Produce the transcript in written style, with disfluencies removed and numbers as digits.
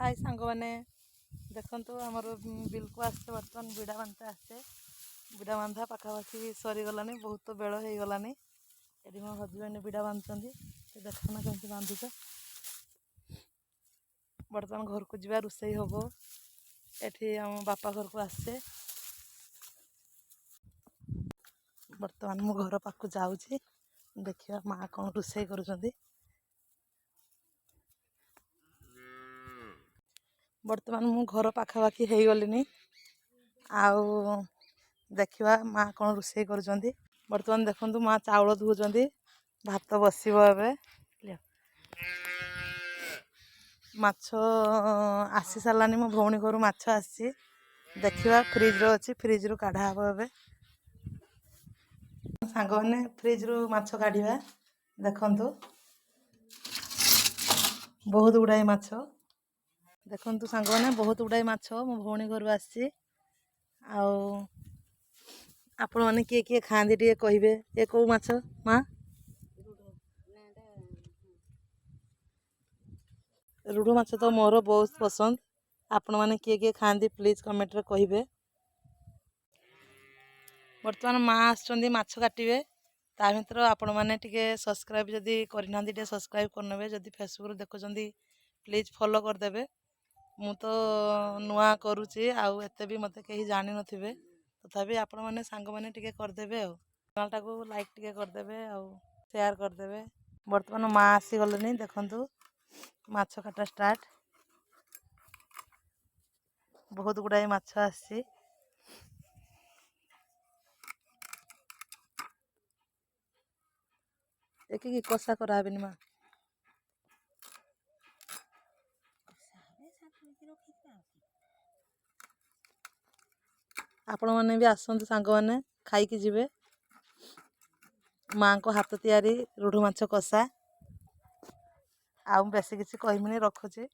हाय सांग मैंने देखु आमर बिल को आसते बर्तमान बिड़ा बांधता आसते बिड़ा बांधा पाखापाखि सरीगला बहुत बेल हो गलानी ये मो हजबैंड बिड़ा बांधुंट देखना कमी बांधुच बर्तमान घर को जा रोसई हम ये आम बापा घर को आसे बर्तमान मो घर पाक जाऊँगी देखिए माँ कौन रोसई कर बर्तमान मु घर पाखापाखि हो गलिनी आउ देखिवा माँ कौन रोसई कर बर्तमान देखु माँ चाउल धुँच भात बसब ए माछ आसी सारानी मो भौणी घर माछ आसी देखिवा फ्रिज रो अच्छी फ्रिज रू काढ़ा हम ए सांग मैंने फ्रिज रू माछ काढ़ा देखु बहुत गुड़ाए माछ देखु सांग मैंने बहुत गुड़ाए माछ मो भौणी घर आसी आपण मैंने किए किए खाँदी टे कहे ये कौ माछ माँ रुढ़ माछ तो मोर बहुत पसंद आपण मैंने किए किए खाँदी प्लीज कमेंट रे कहे बर्तमान माँ आसुँच माछ काटे ता भर आपण मैंने टिके सब्सक्राइब जदि करना टे सब्सक्राइब करने जदि फेसबुक देखुं प्लीज फॉलो करदे मु तो नुआ करुच्ची आउ एते भी मते कहीं जानी नथिबे तथापि आपण मैंने सांग मैंने टिके करदेबे आ चैनल टाको लाइक टिके करदेबे आ शेयर करदेबे बर्तमान माँ आसी गलेनी देखंतु माछ काटा स्टार्ट बहुत गुड़ाए माछ आसी एक कषा कराबेनी माँ आपण मैंने भी आसतु सांग मैंने खाई जिबे माँ को हाथ तैयारी रुढ़ माछ कषा आ बेसी किसी कहमिनी रखुची।